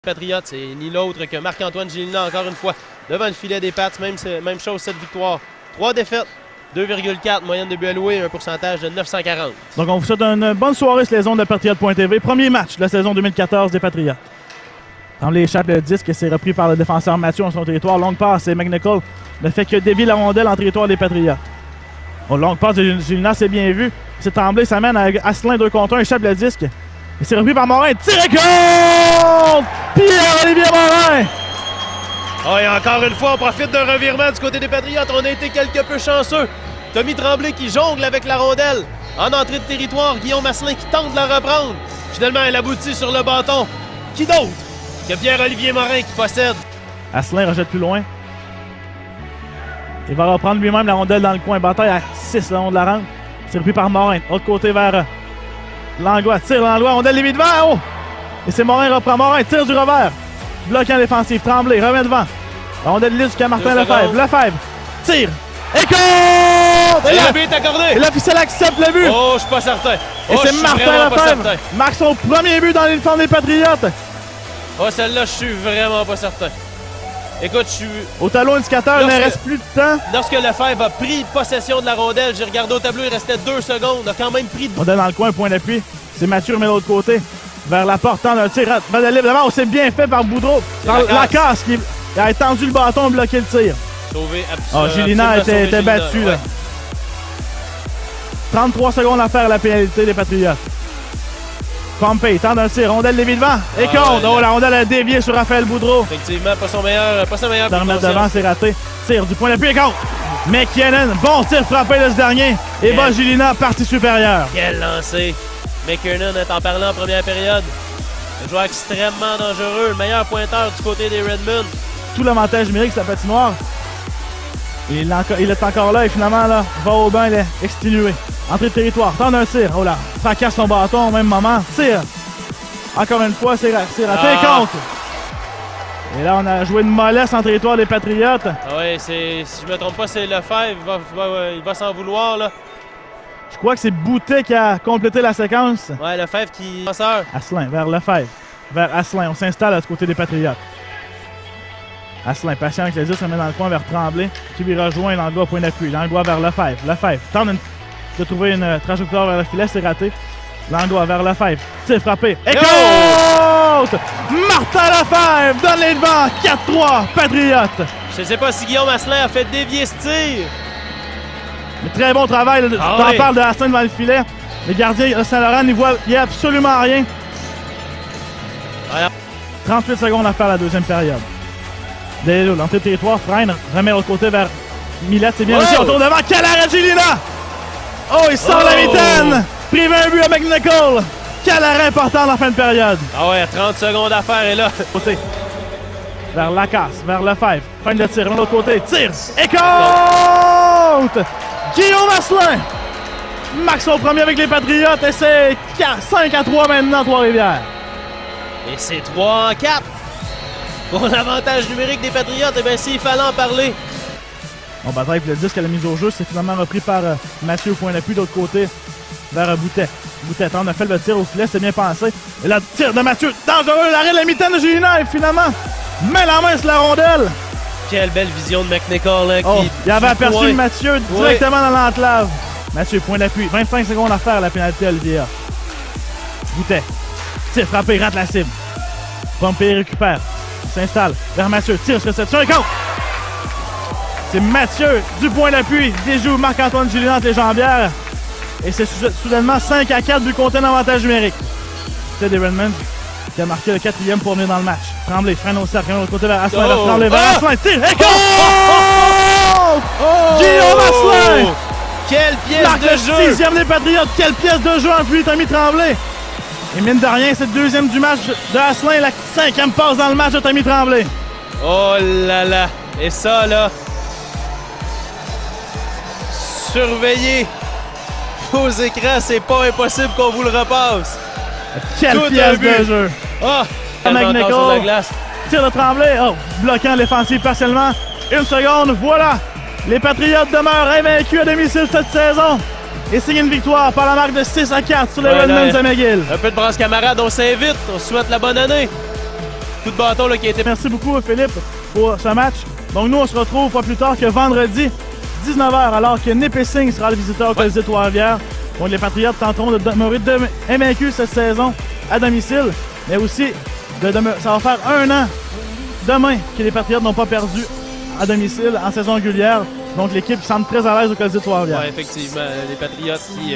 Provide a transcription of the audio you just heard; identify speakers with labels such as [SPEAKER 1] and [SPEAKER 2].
[SPEAKER 1] Patriotes, c'est ni l'autre que Marc-Antoine Gélina, encore une fois, devant le filet des Pats. Même chose, 7 victoires, 3 défaites, 2,4 moyenne de buts alloués, un pourcentage de 940.
[SPEAKER 2] Donc, on vous souhaite une bonne soirée sur les ondes de Patriotes.tv. Premier match de la saison 2014 des Patriotes. Tremblay échappe le disque et c'est repris par le défenseur Mathieu en son territoire. Longue passe et McNichol ne fait que dévier la rondelle en territoire des Patriotes. Bon, longue passe de Gélina, c'est bien vu. C'est Tremblay, ça mène à Asselin 2 contre 1, échappe le disque. Et c'est repris par Morin. Tir et contre! Pierre-Olivier Morin!
[SPEAKER 1] Oh, et encore une fois, on profite d'un revirement du côté des Patriotes. On a été quelque peu chanceux. Tommy Tremblay qui jongle avec la rondelle. En entrée de territoire, Guillaume Asselin qui tente de la reprendre. Finalement, elle aboutit sur le bâton. Qui d'autre que Pierre-Olivier Morin qui possède?
[SPEAKER 2] Asselin rejette plus loin. Il va reprendre lui-même la rondelle dans le coin. Bataille à 6 le long de la rampe. C'est repris par Morin. Autre côté vers Langlois. Tire Langlois. Rondelle les devant. Oh! Et c'est Morin reprend. Morin tire du revers. Bloquant défensif. Tremblay remet devant. La rondelle lisse jusqu'à Martin Lefebvre. Lefebvre tire. Et compte!
[SPEAKER 1] Et le but est accordé.
[SPEAKER 2] Et l'officiel accepte le but.
[SPEAKER 1] Oh, je suis pas certain.
[SPEAKER 2] Et c'est Martin Lefebvre. Marque son premier but dans l'uniforme des Patriotes.
[SPEAKER 1] Oh, celle-là, je suis vraiment pas certain. Écoute, je suis...
[SPEAKER 2] Au tableau indicateur, il ne reste plus de temps.
[SPEAKER 1] Lorsque Lefebvre a pris possession de la rondelle, j'ai regardé au tableau, il restait 2 secondes. Il a quand même pris...
[SPEAKER 2] On donne dans le coin, point d'appui. C'est Mathieu qui met de l'autre côté. Vers la porte, tente un tir. Balle de libre devant. Oh, c'est bien fait par Boudreau. Lacasse qui a étendu le bâton et bloqué le tir.
[SPEAKER 1] Sauvé,
[SPEAKER 2] Gélina était battu.
[SPEAKER 1] Ouais.
[SPEAKER 2] Là. 33 secondes à faire la pénalité des Patriotes. Pompey tente un tir, rondelle Lévis devant. Et compte. Oh, la rondelle a dévié sur Raphaël Boudreau.
[SPEAKER 1] Effectivement, pas sa meilleure
[SPEAKER 2] de remettre devant, c'est raté. Tire du point d'appui et compte. McKinnon, bon tir frappé de ce dernier. Et bas Gélina, partie supérieure.
[SPEAKER 1] Quel lancer. McKinnon est en parlant en première période. Un joueur extrêmement dangereux, le meilleur pointeur du côté des Redmonds.
[SPEAKER 2] Tout l'avantage numérique, sa patinoire. Il est encore là et finalement, là, va au bain, il est exténué. Entrée de territoire, tente un tir. Oh là, fracasse son bâton au même moment. Tire. Encore une fois, c'est raté. Compte. Et là, on a joué une mollesse en territoire des Patriotes.
[SPEAKER 1] Ah oui, si je me trompe pas, c'est Lefebvre. Il va s'en vouloir, là.
[SPEAKER 2] Je crois que c'est Boutet qui a complété la séquence.
[SPEAKER 1] Ouais, Lefebvre qui...
[SPEAKER 2] Asselin, vers Lefebvre. Vers Asselin. On s'installe à ce côté des Patriotes. Asselin, patient avec les 10, se met dans le coin vers Tremblay, qui lui rejoint Langlois au point d'appui. Langlois vers Lefebvre. Lefebvre tente de trouver une trajectoire vers le filet, c'est raté. Langlois vers Lefebvre. Tir frappé. Et compte! Martin Lefebvre donne les devants. 4-3, Patriotes.
[SPEAKER 1] Je ne sais pas si Guillaume Asselin a fait dévier ce tir.
[SPEAKER 2] Mais très bon travail. T'en parles de Asselin devant le filet. Le gardien Saint-Laurent n'y voit absolument rien.
[SPEAKER 1] Voilà.
[SPEAKER 2] 38 secondes à faire la deuxième période. Delelo, l'entrée de territoire, freine, remet l'autre côté vers Millette, c'est bien réussi, autour devant, quel arrêt Gélina! Oh, il sort la mitaine! Privé un but à McNichol! Quel arrêt important dans la fin de période!
[SPEAKER 1] Ah ouais, 30 secondes à faire et là...
[SPEAKER 2] Côté. Vers Lacasse, vers Lefebvre, fin de tir, de l'autre côté, tire! Et compte! Guillaume Asselin! Marque son premier avec les Patriotes et c'est 5-3 maintenant, Trois-Rivières.
[SPEAKER 1] Et c'est 3-4! Pour l'avantage numérique des Patriotes, eh bien, s'il fallait en parler.
[SPEAKER 2] On bataille pour le disque à la mise au jeu. C'est finalement repris par Mathieu au point d'appui de l'autre côté vers Boutet. Boutet tente de faire le tir au filet, c'est bien pensé. Et là, tir de Mathieu, dangereux, l'arrêt de la mitaine de Gélina et finalement, met la main sur la rondelle.
[SPEAKER 1] Quelle belle vision de McNichol. Hein,
[SPEAKER 2] il avait aperçu Mathieu directement dans l'enclave. Mathieu, point d'appui, 25 secondes à faire la pénalité à Olivia. Boutet, tir frappé, rate la cible. Pompey récupère. S'installe vers Mathieu, tire sur réception et compte! C'est Mathieu du point d'appui, déjoue Marc-Antoine Gélina entre les jambières. Et c'est soudainement 5-4 du côté d'avantage numérique. C'est des Redmonds qui a marqué le 4e pour venir dans le match. Tremblay, freine au cercle, de l'autre côté vers Asselin, vers Tremblay, vers Asselin, tire et compte! Guillaume Asselin!
[SPEAKER 1] Quelle pièce de jeu!
[SPEAKER 2] Le 6e des Patriotes, quelle pièce de jeu entre lui et Tommy Tremblay! Et mine de rien, c'est le 2e du match de Asselin, la 5e passe dans le match de Tommy Tremblay.
[SPEAKER 1] Oh là là! Et ça, là... Surveillez vos écrans, c'est pas impossible qu'on vous le repasse.
[SPEAKER 2] Quelle pièce de jeu!
[SPEAKER 1] Oh!
[SPEAKER 2] McNichol, tire de Tremblay, bloquant l'offensive partiellement. 1 seconde, voilà! Les Patriotes demeurent invaincus à domicile cette saison. Et signe une victoire par la marque de 6-4 sur les Redmonds de McGill.
[SPEAKER 1] Un peu de brasse camarade, on s'invite, on souhaite la bonne année. coup de bâton là, qui a été...
[SPEAKER 2] Merci beaucoup, Philippe, pour ce match. Donc, nous, on se retrouve pas plus tard que vendredi, 19h, alors que Nipissing sera le visiteur au Colisée Trois-Rivières. Donc, les Patriotes tenteront de demeurer invaincus cette saison à domicile, mais aussi, ça va faire 1 an demain que les Patriotes n'ont pas perdu à domicile en saison régulière. Donc, l'équipe semble très à l'aise au Colisée Trois-Rivières.
[SPEAKER 1] Oui, effectivement, les Patriotes qui...